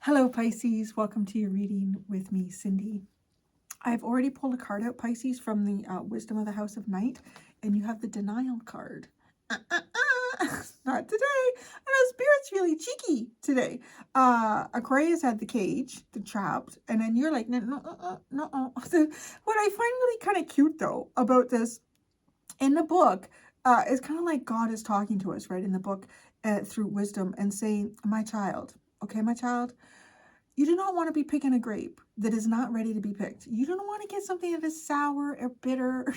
Hello, Pisces. Welcome to your reading with me, Cindy. I've already pulled a card out, Pisces, from the Wisdom of the House of Night, and you have the Denial card. Not today. I know Spirit's really cheeky today. Aquarius had the cage, the trapped, and then you're like, no. What I find really kind of cute, though, about this, in the book, it's kind of like God is talking to us, right, in the book, through wisdom, and saying, my child, okay, my child, you do not want to be picking a grape that is not ready to be picked. You don't want to get something that is sour or bitter.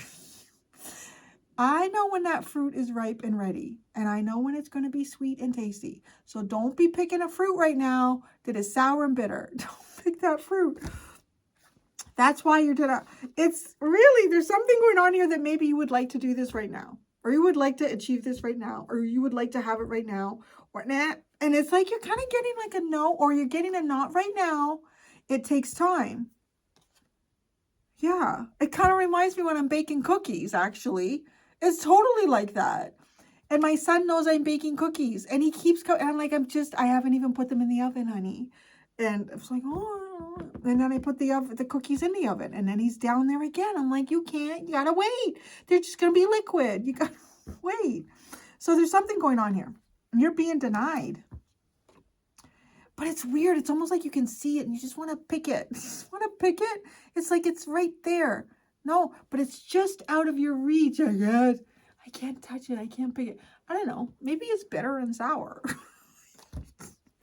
I know when that fruit is ripe and ready, and I know when it's going to be sweet and tasty. So don't be picking a fruit right now that is sour and bitter. Don't pick that fruit. That's why you're gonna, it's really, there's something going on here that maybe you would like to do this right now, or you would like to achieve this right now, or you would like to have it right now, or nah. And it's like you're kind of getting like a no, or you're getting a not right now. It takes time. Yeah, it kind of reminds me when I'm baking cookies, actually. It's totally like that. And my son knows I'm baking cookies, and he keeps going. I'm like, I haven't even put them in the oven, honey. And it's like, oh, and then I put the cookies in the oven, and then he's down there again. I'm like, you can't, you gotta wait. They're just gonna be liquid. You gotta wait. So there's something going on here. You're being denied. But it's weird. It's almost like you can see it and you just want to pick it. You just want to pick it. It's like it's right there. No, but it's just out of your reach. I can't touch it. I can't pick it. I don't know. Maybe it's bitter and sour.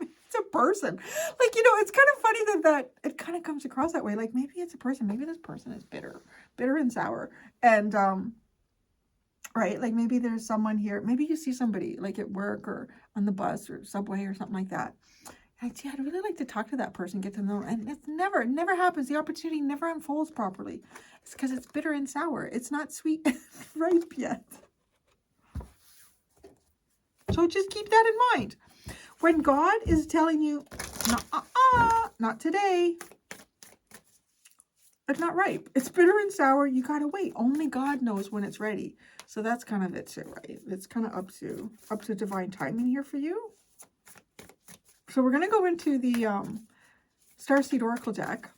It's a person. Like, it's kind of funny that it kind of comes across that way. Like, maybe it's a person. Maybe this person is bitter and sour. And, right, like maybe there's someone here. Maybe you see somebody like at work or on the bus or subway or something like that. I'd really like to talk to that person, get to know them. And it never happens. The opportunity never unfolds properly. It's because it's bitter and sour. It's not sweet and ripe yet. So just keep that in mind. When God is telling you, not today. It's not ripe. It's bitter and sour. You got to wait. Only God knows when it's ready. So that's kind of it too, right? It's kind of up to divine timing here for you. So we're going to go into the Starseed Oracle deck.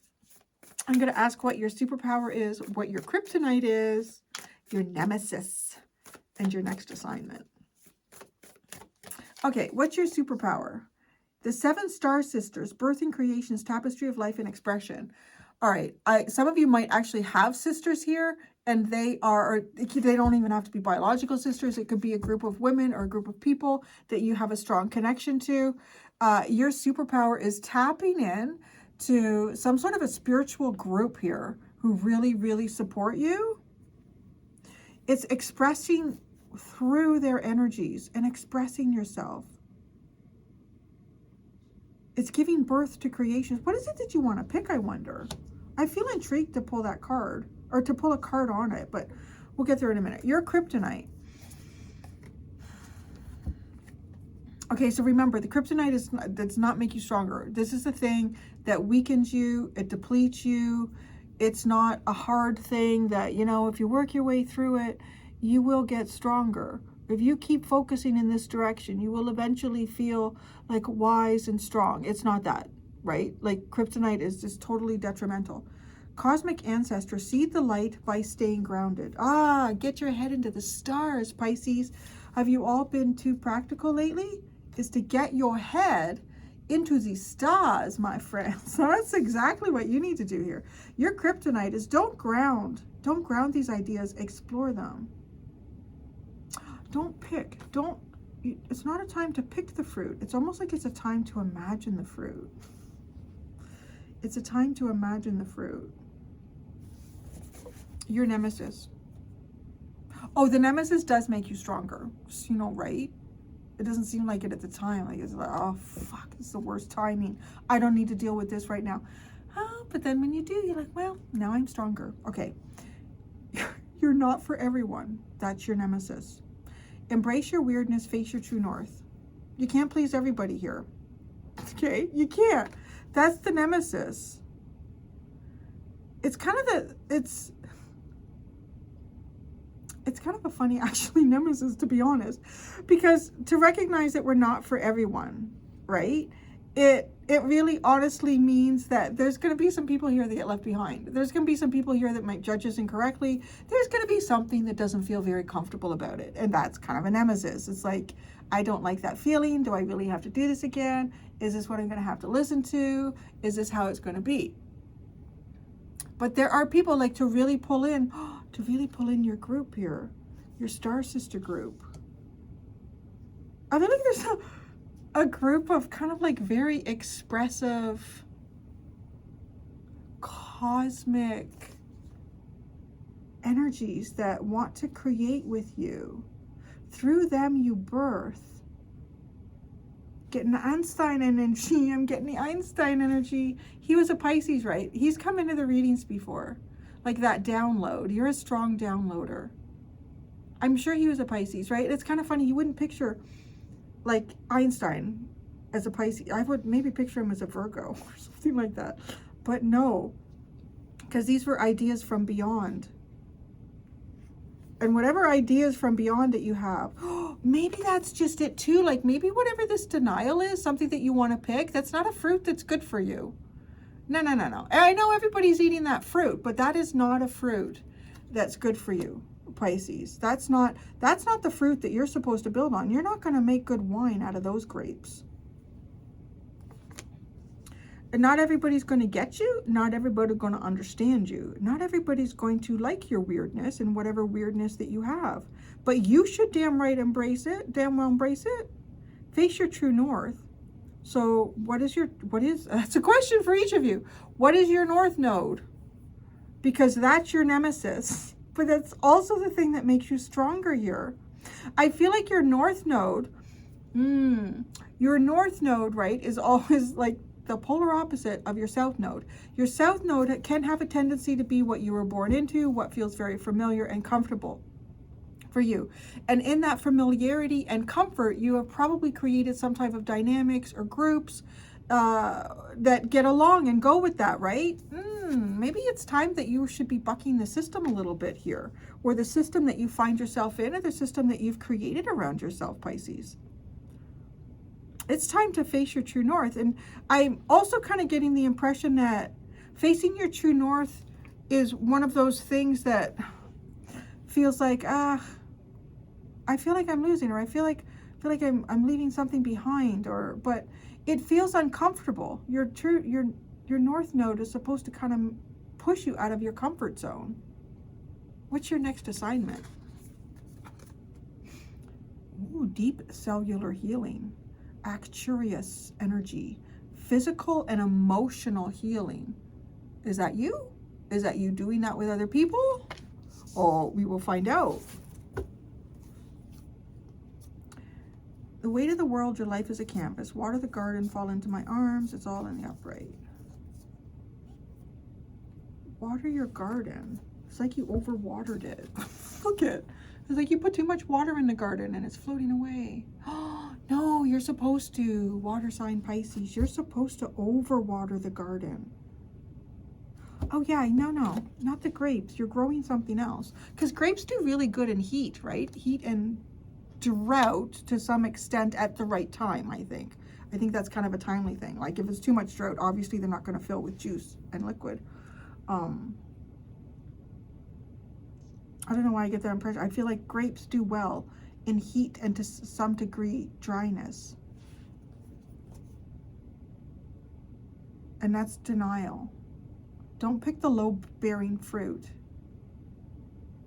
I'm going to ask what your superpower is, what your kryptonite is, your nemesis, and your next assignment. Okay, what's your superpower? The 7 Star Sisters, Birthing Creations, Tapestry of Life and Expression. All right, some of you might actually have sisters here, and they don't even have to be biological sisters. It could be a group of women or a group of people that you have a strong connection to. Your superpower is tapping in to some sort of a spiritual group here who really, really support you. It's expressing through their energies and expressing yourself. It's giving birth to creations. What is it that you want to pick, I wonder? I feel intrigued to pull that card, or to pull a card on it, but we'll get there in a minute. Your kryptonite. Okay, so remember, the kryptonite does not make you stronger. This is a thing that weakens you, it depletes you. It's not a hard thing that, if you work your way through it, you will get stronger. If you keep focusing in this direction, you will eventually feel like wise and strong. It's not that, right? Like kryptonite is just totally detrimental. Cosmic ancestor, seed the light by staying grounded. Get your head into the stars, Pisces. Have you all been too practical lately? Is to get your head into the stars, my friends. So that's exactly what you need to do here. Your kryptonite is don't ground these ideas, explore them. Don't pick, it's not a time to pick the fruit. It's almost like it's a time to imagine the fruit. It's a time to imagine the fruit. Your nemesis. Oh, the nemesis does make you stronger, right? It doesn't seem like it at the time. Like it's like, oh, fuck, this is the worst timing. I don't need to deal with this right now. But then when you do, you're like, well, now I'm stronger. Okay. You're not for everyone. That's your nemesis. Embrace your weirdness. Face your true north. You can't please everybody here. Okay? You can't. That's the nemesis. It's kind of it's kind of a funny, actually, nemesis, to be honest, because to recognize that we're not for everyone, right? it really honestly means that there's going to be some people here that get left behind. There's going to be some people here that might judge us incorrectly. There's going to be something that doesn't feel very comfortable about it. And that's kind of a nemesis. It's like, I don't like that feeling. Do I really have to do this again? Is this what I'm going to have to listen to? Is this how it's going to be? But there are people like to really pull in your group here, your star sister group. I feel like there's a group of kind of like very expressive, cosmic energies that want to create with you. Through them you birth. Getting the Einstein energy. I'm getting the Einstein energy. He was a Pisces, right? He's come into the readings before. Like that download. You're a strong downloader. I'm sure he was a Pisces, right? It's kind of funny. You wouldn't picture like Einstein as a Pisces. I would maybe picture him as a Virgo or something like that. But no, because these were ideas from beyond. And whatever ideas from beyond that you have, maybe that's just it too. Like maybe whatever this denial is, something that you want to pick, that's not a fruit that's good for you. No. I know everybody's eating that fruit, but that is not a fruit that's good for you, Pisces. That's not the fruit that you're supposed to build on. You're not going to make good wine out of those grapes. And not everybody's going to get you. Not everybody's going to understand you. Not everybody's going to like your weirdness and whatever weirdness that you have. But you should damn right embrace it. Damn well embrace it. Face your true north. So that's a question for each of you. What is your north node? Because that's your nemesis. But that's also the thing that makes you stronger here. I feel like your north node, right, is always like the polar opposite of your south node. Your south node can have a tendency to be what you were born into, what feels very familiar and comfortable for you. And in that familiarity and comfort, you have probably created some type of dynamics or groups that get along and go with that, right? Maybe it's time that you should be bucking the system a little bit here, or the system that you find yourself in, or the system that you've created around yourself, Pisces. It's time to face your true north. And I'm also kind of getting the impression that facing your true north is one of those things that feels like, I feel like I'm losing, or I feel like I'm leaving something behind, but it feels uncomfortable. Your north node is supposed to kind of push you out of your comfort zone. What's your next assignment? Ooh, deep cellular healing. Acturious energy, physical and emotional healing. Is that you? Is that you doing that with other people? Oh, we will find out. The weight of the world, your life is a canvas. Water the garden, fall into my arms. It's all in the upright. Water your garden. It's like you overwatered it. Look at it. It's like you put too much water in the garden and it's floating away. No, you're supposed to, water sign Pisces, you're supposed to overwater the garden. Oh yeah, no, not the grapes. You're growing something else. Because grapes do really good in heat, right? Heat and drought to some extent at the right time, I think. I think that's kind of a timely thing. Like if it's too much drought, obviously they're not going to fill with juice and liquid. I don't know why I get that impression. I feel like grapes do well in heat and to some degree dryness. And that's denial. Don't pick the low-bearing fruit.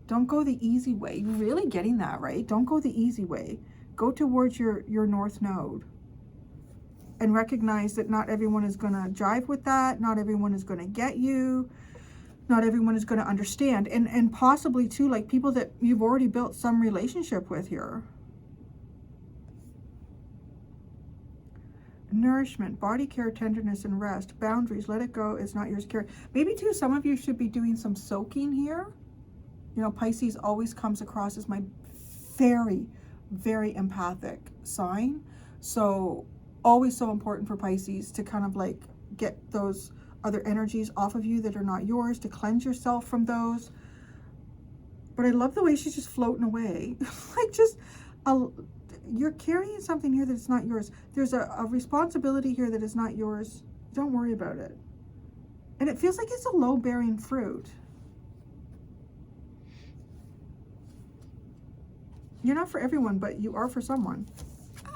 Don't go the easy way. You're really getting that, right? Don't go the easy way. Go towards your north node. And recognize that not everyone is going to jive with that. Not everyone is going to get you. Not everyone is going to understand. And possibly too, like people that you've already built some relationship with here. Nourishment, body care, tenderness, and rest. Boundaries, let it go. It's not yours to carry. Maybe too, some of you should be doing some soaking here. You know, Pisces always comes across as my very, very empathic sign. So always so important for Pisces to kind of like get those other energies off of you that are not yours, to cleanse yourself from those. But I love the way she's just floating away. Like just, you're carrying something here that's not yours. There's a responsibility here that is not yours. Don't worry about it. And it feels like it's a low-bearing fruit. You're not for everyone, but you are for someone.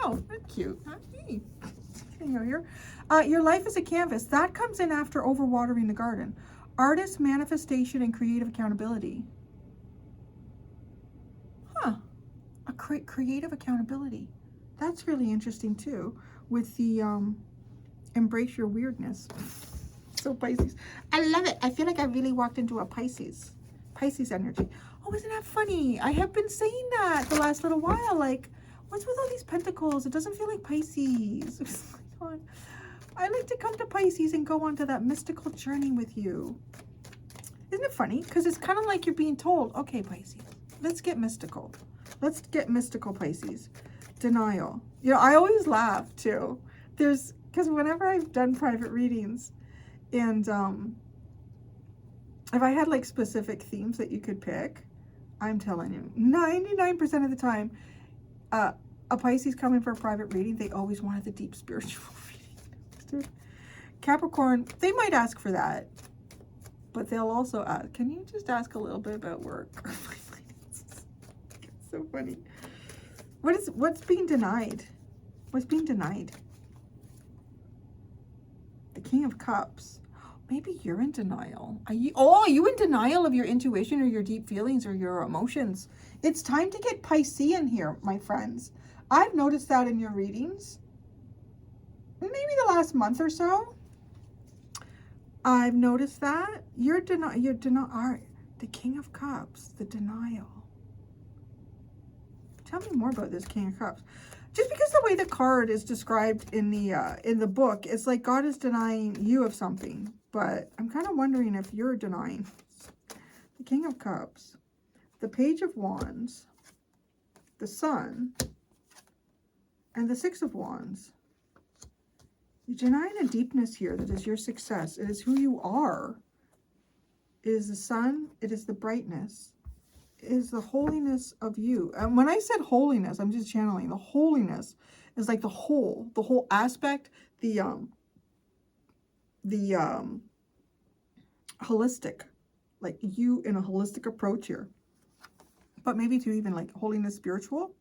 Oh, that's cute. Hey. Here. Your life is a canvas. That comes in after overwatering the garden. Artist, manifestation, and creative accountability. Huh. A creative accountability. That's really interesting too, with the embrace your weirdness. So Pisces. I love it. I feel like I really walked into a Pisces energy. Oh, isn't that funny? I have been saying that the last little while. Like, what's with all these pentacles? It doesn't feel like Pisces. Oh my God. I like to come to Pisces and go onto that mystical journey with you. Isn't it funny? Because it's kind of like you're being told, okay, Pisces, let's get mystical. Let's get mystical, Pisces. Denial. You know, I always laugh too. Because whenever I've done private readings, and if I had like specific themes that you could pick, I'm telling you, 99% of the time, a Pisces coming for a private reading, they always wanted the deep spiritual reading. Capricorn, they might ask for that, but they'll also ask, can you just ask a little bit about work? It's so funny. What's being denied? What's being denied? The King of Cups. Maybe you're in denial. Are you in denial of your intuition or your deep feelings or your emotions? It's time to get Piscean here, my friends. I've noticed that in your readings. Maybe the last month or so. I've noticed that. You're the King of Cups, the denial. Tell me more about this King of Cups. Just because the way the card is described in the book, it's like God is denying you of something. But I'm kind of wondering if you're denying. The King of Cups, the Page of Wands, the Sun, and the Six of Wands. You're denying a deepness here that is your success. It is who you are. It is the sun. It is the brightness. It is the holiness of you. And when I said holiness, I'm just channeling. The holiness is like the whole aspect, the holistic, like you in a holistic approach here. But maybe to even like holiness spiritual.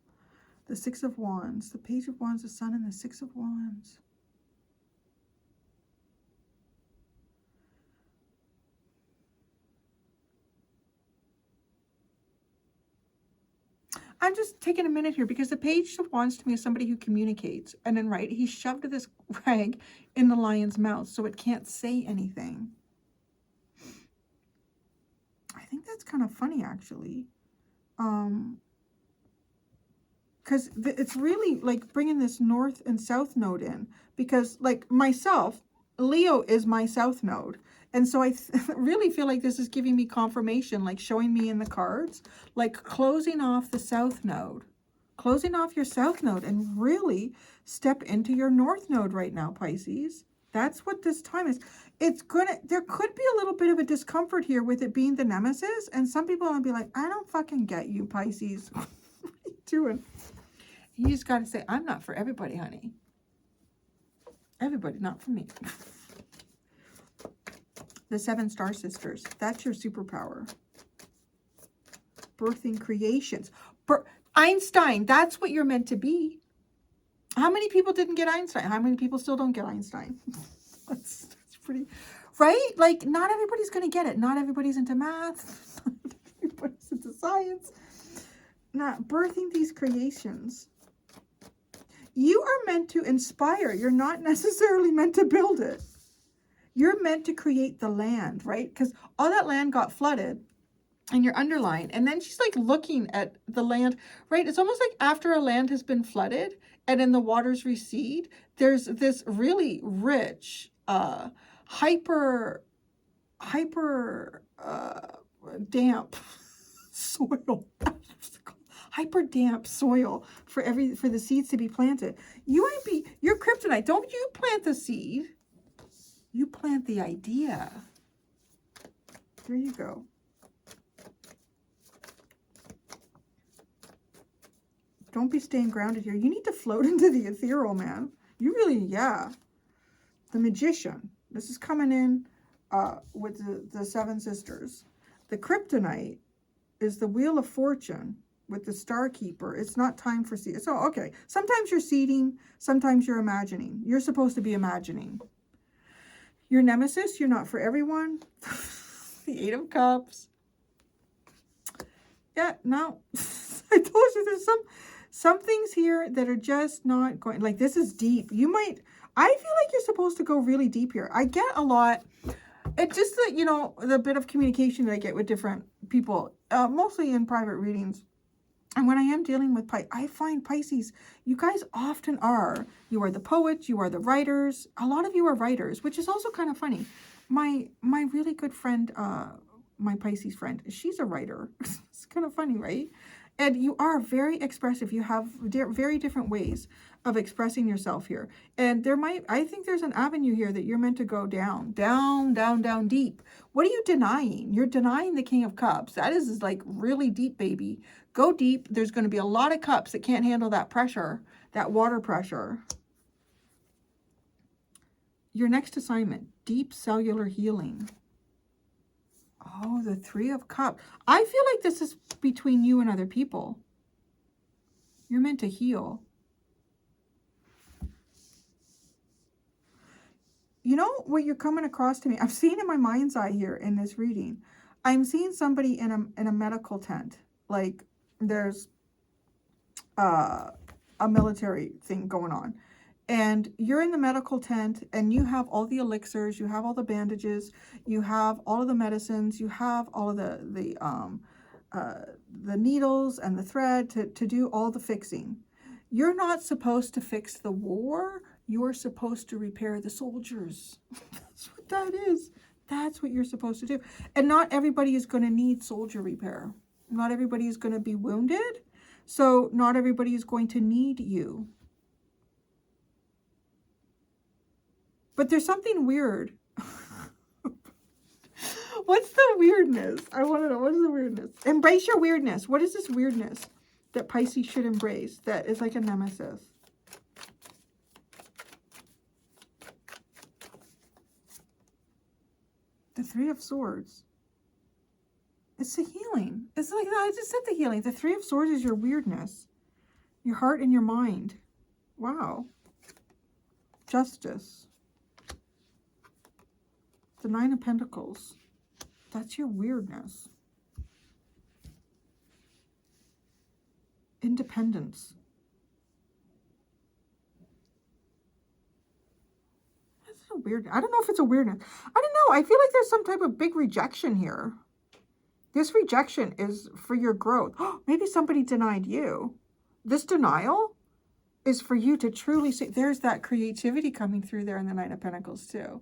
The Six of Wands, the Page of Wands, the Sun, and the Six of Wands. I'm just taking a minute here because the Page of Wands to me is somebody who communicates. And then, right, he shoved this rag in the lion's mouth so it can't say anything. I think that's kind of funny, actually. Because it's really like bringing this north and south node in. Because, like, myself, Leo is my south node. And so I really feel like this is giving me confirmation, like showing me in the cards, like closing off the south node. Closing off your south node and really step into your north node right now, Pisces. That's what this time is. There could be a little bit of a discomfort here with it being the nemesis. And some people will be like, I don't fucking get you, Pisces. What are you doing? You just got to say, I'm not for everybody, honey. Everybody, not for me. The Seven Star Sisters. That's your superpower. Birthing creations. Einstein. That's what you're meant to be. How many people didn't get Einstein? How many people still don't get Einstein? that's pretty... Right? Like, not everybody's going to get it. Not everybody's into math. Not everybody's into science. Not birthing these creations. You are meant to inspire. You're not necessarily meant to build it. You're meant to create the land, right? Because all that land got flooded and you're underlined. And then she's like looking at the land, right? It's almost like after a land has been flooded and then the waters recede, there's this really rich, hyper damp soil. Hyper damp soil for the seeds to be planted. You're kryptonite. Don't you plant the seed. You plant the idea. There you go. Don't be staying grounded here. You need to float into the ethereal, man. You really, yeah. The Magician. This is coming in with the Seven Sisters. The Kryptonite is the Wheel of Fortune with the Star Keeper. It's not time for seeding. So, okay. Sometimes you're seeding. Sometimes you're imagining. You're supposed to be imagining. Your nemesis, you're not for everyone. The Eight of Cups. Yeah, no. I told you there's some things here that are just not going, like this is deep. You might, I feel like you're supposed to go really deep here. I get a lot, it's just that, you know, the bit of communication that I get with different people, mostly in private readings. And when I am dealing with I find Pisces, you guys often are. You are the poets, you are the writers. A lot of you are writers, which is also kind of funny. My really good friend, my Pisces friend, she's a writer. It's kind of funny, right? And you are very expressive. You have very different ways of expressing yourself here. And I think there's an avenue here that you're meant to go down, down deep. What are you denying? You're denying the King of Cups. That is like really deep, baby. Go deep. There's going to be a lot of cups that can't handle that pressure, that water pressure. Your next assignment, deep cellular healing. Oh, the Three of Cups. I feel like this is between you and other people. You're meant to heal. You know what you're coming across to me? I'm seeing in my mind's eye here in this reading. I'm seeing somebody in a medical tent. Like there's a military thing going on. And you're in the medical tent and you have all the elixirs, you have all the bandages, you have all of the medicines, you have all of the needles and the thread to do all the fixing. You're not supposed to fix the war. You're supposed to repair the soldiers. That's what that is. That's what you're supposed to do. And not everybody is going to need soldier repair. Not everybody is going to be wounded. So not everybody is going to need you. But there's something weird. What's the weirdness? I want to know. What is the weirdness? Embrace your weirdness. What is this weirdness that Pisces should embrace that is like a nemesis? The Three of Swords. It's the healing. It's like, I just said the healing. The Three of Swords is your weirdness. Your heart and your mind. Wow. Justice. The Nine of Pentacles. That's your weirdness. Independence. That's a weird. I don't know if it's a weirdness. I don't know. I feel like there's some type of big rejection here. This rejection is for your growth. Maybe somebody denied you. This denial is for you to truly see. There's that creativity coming through there in the Nine of Pentacles too.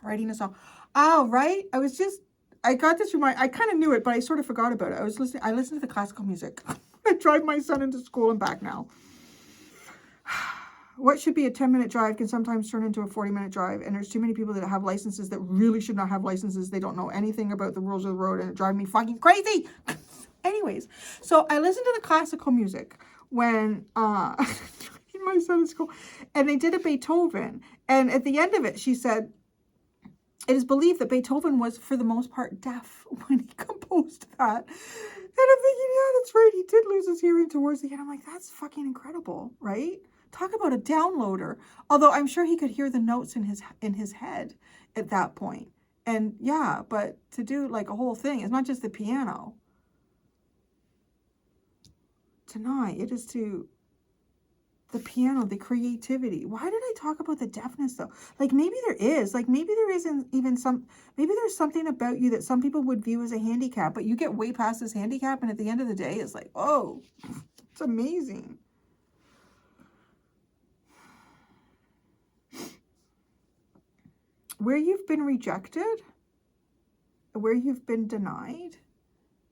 Writing a song. Oh, right. I got this remind. I kind of knew it, but I sort of forgot about it. I listened to the classical music. I drive my son into school and back now. What should be a 10-minute drive can sometimes turn into a 40-minute drive. And there's too many people that have licenses that really should not have licenses. They don't know anything about the rules of the road and it drives me fucking crazy. Anyways, so I listened to the classical music when my son in school, and they did a Beethoven. And at the end of it, she said, it is believed that Beethoven was, for the most part, deaf when he composed that. And I'm thinking, yeah, that's right. He did lose his hearing towards the end. I'm like, that's fucking incredible, right? Talk about a downloader. Although I'm sure he could hear the notes in his head at that point. And yeah, but to do like a whole thing, it's not just the piano. Tonight, it is to the piano, the creativity. Why did I talk about the deafness though? Like maybe there is, like maybe there isn't even maybe there's something about you that some people would view as a handicap, but you get way past this handicap and at the end of the day, it's like, oh, it's amazing. Where you've been rejected, where you've been denied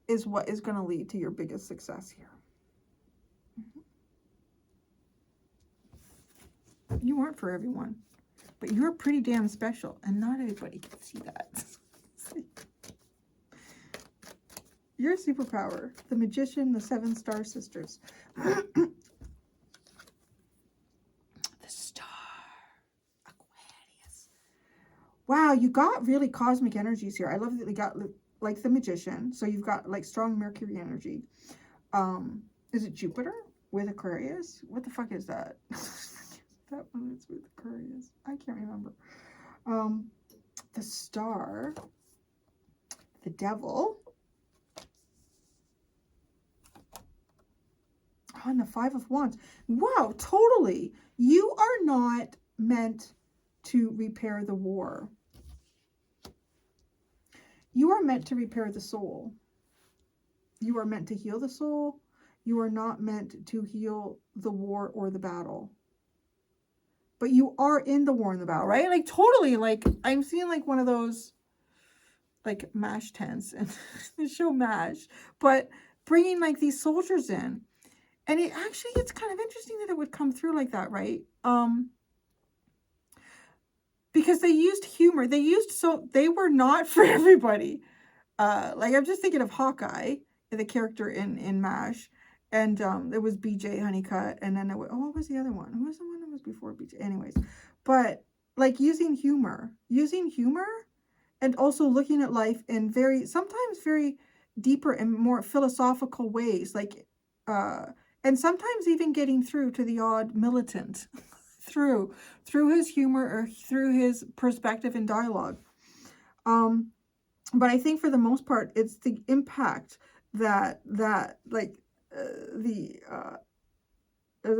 is what is going to lead to your biggest success here. You aren't for everyone, but you're pretty damn special, and not everybody can see that. Your superpower. The Magician, the 7 Star Sisters. The Star. Aquarius. Wow, you got really cosmic energies here. I love that you got like the Magician. So you've got like strong Mercury energy. Is it Jupiter with Aquarius? What the fuck is that? That one is with Aquarius. I can't remember. The Star. The Devil. On the 5 of Wands. Wow, totally. You are not meant to repair the war. You are meant to repair the soul. You are meant to heal the soul. You are not meant to heal the war or the battle. But you are in the war and the battle, right? Like totally, like I'm seeing like one of those like MASH tents and the show MASH, but bringing like these soldiers in. And it's kind of interesting that it would come through like that, right? Because they used humor. They were not for everybody. Like I'm just thinking of Hawkeye, the character in MASH. And it was BJ Honeycutt. And then what was the other one? Who was the one that was before BJ? Anyways, but like using humor and also looking at life in sometimes very deeper and more philosophical ways. Like, and sometimes even getting through to the odd militant through his humor or through his perspective and dialogue. But I think for the most part, it's the impact that like the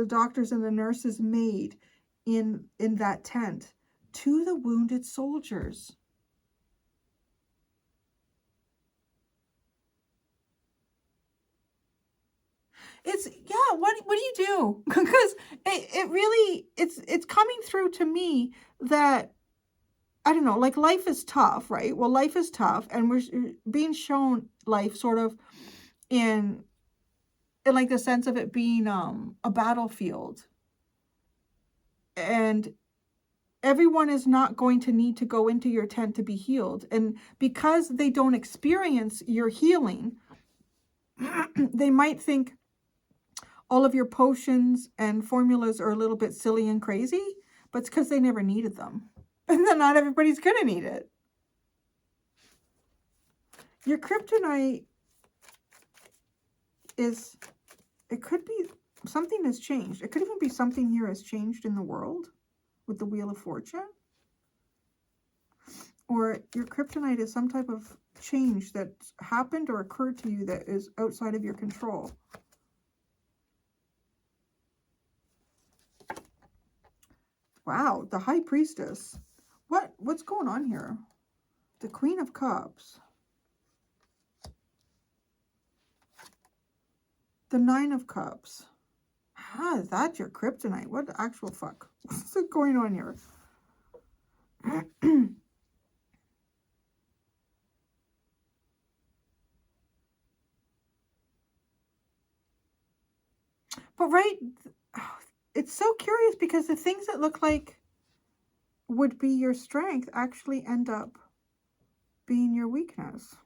doctors and the nurses made in that tent to the wounded soldiers. It's, yeah, what do you do? Because it really, it's coming through to me that, I don't know, like life is tough, right? Well, life is tough, and we're being shown life sort of in like the sense of it being a battlefield. And everyone is not going to need to go into your tent to be healed. And because they don't experience your healing, they might think all of your potions and formulas are a little bit silly and crazy, but it's because they never needed them. And then not everybody's going to need it. Your kryptonite is, it could be something has changed. It could even be something here has changed in the world with the Wheel of Fortune. Or your kryptonite is some type of change that happened or occurred to you that is outside of your control. Wow, the High Priestess. What's going on here? The Queen of Cups. The 9 of Cups. How is that your kryptonite? What the actual fuck? What's going on here? But right, it's so curious because the things that look like would be your strength actually end up being your weakness.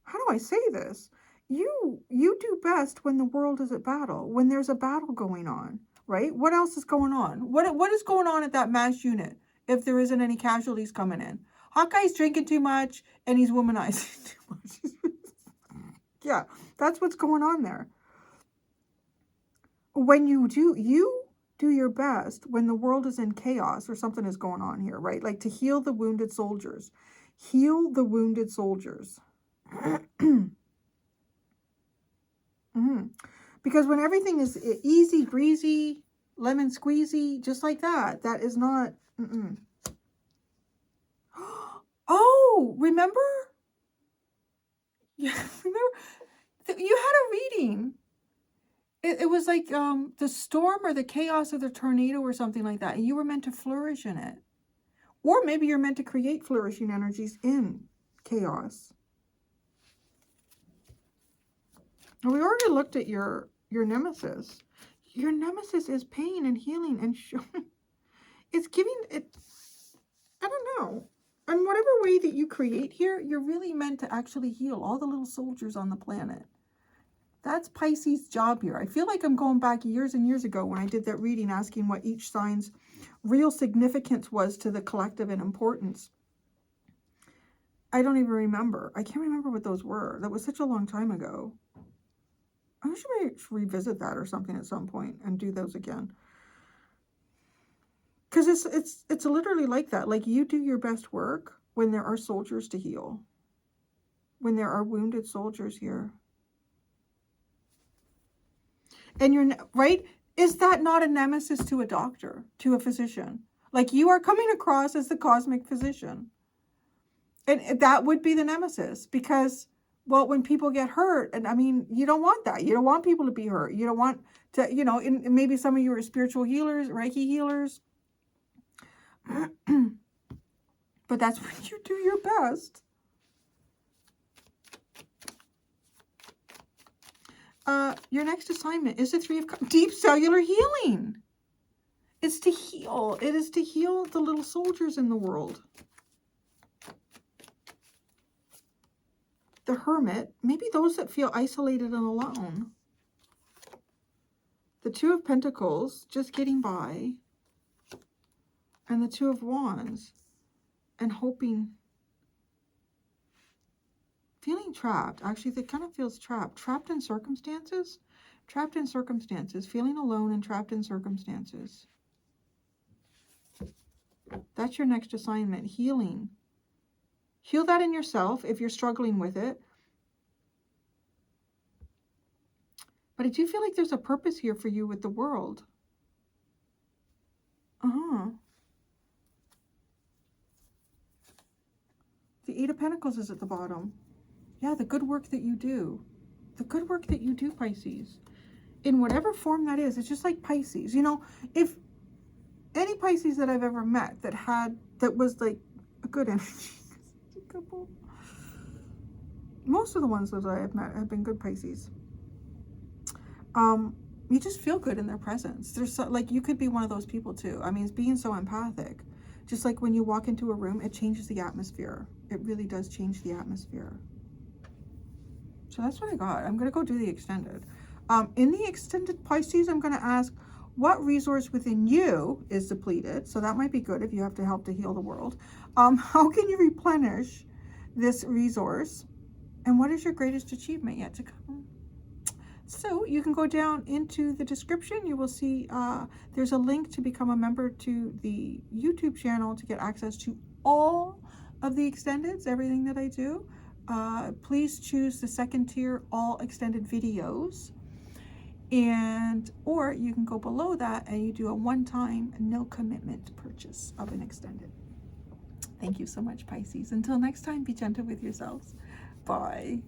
How do I say this? You do best when the world is at battle, when there's a battle going on, right? What else is going on? What is going on at that MASH unit if there isn't any casualties coming in? Hawkeye's drinking too much and he's womanizing too much. Yeah, that's what's going on there. When you do your best when the world is in chaos or something is going on here, right? Like to heal the wounded soldiers. Heal the wounded soldiers. Because when everything is easy breezy, lemon squeezy, just like that, that is not. Oh, remember? Yeah, remember? You had a reading. It was like the storm or the chaos of the tornado or something like that. And you were meant to flourish in it. Or maybe you're meant to create flourishing energies in chaos. We already looked at your nemesis. Your nemesis is pain and healing and showing. It's giving it, I don't know. In whatever way that you create here, you're really meant to actually heal all the little soldiers on the planet. That's Pisces' job here. I feel like I'm going back years and years ago when I did that reading asking what each sign's real significance was to the collective and importance. I don't even remember. I can't remember what those were. That was such a long time ago. I should revisit that or something at some point and do those again. Because it's literally like that. Like, you do your best work when there are soldiers to heal. When there are wounded soldiers here. And you're, right? Is that not a nemesis to a doctor, to a physician? Like, you are coming across as the cosmic physician. And that would be the nemesis. Because, well, when people get hurt, and I mean, you don't want that. You don't want people to be hurt. You don't want to, you know, and maybe some of you are spiritual healers, Reiki healers. But that's when you do your best. Your next assignment is the Three of Cups. Deep cellular healing. It's to heal. It is to heal the little soldiers in the world. The Hermit. Maybe those that feel isolated and alone. The Two of Pentacles. Just getting by. And the Two of Wands. And hoping. Feeling trapped. Actually, that kind of feels trapped. Trapped in circumstances. Trapped in circumstances. Feeling alone and trapped in circumstances. That's your next assignment. Healing. Heal that in yourself if you're struggling with it. But I do feel like there's a purpose here for you with the world. The Eight of Pentacles is at the bottom. Yeah, the good work that you do. The good work that you do, Pisces. In whatever form that is. It's just like Pisces. You know, if any Pisces that I've ever met that was like a good energy couple. Most of the ones that I have met have been good Pisces. You just feel good in their presence. There's like, you could be one of those people too. I mean, it's being so empathic. Just like when you walk into a room, it changes the atmosphere. It really does change the atmosphere. So that's what I got. I'm going to go do the extended. In the extended Pisces, I'm going to ask, what resource within you is depleted? So that might be good if you have to help to heal the world. How can you replenish this resource? And what is your greatest achievement yet to come? So you can go down into the description. You will see there's a link to become a member to the YouTube channel to get access to all of the extendeds, everything that I do. Please choose the second tier, all extended videos. Or you can go below that and you do a one-time, no commitment purchase of an extended. Thank you so much, Pisces. Until next time, be gentle with yourselves. Bye.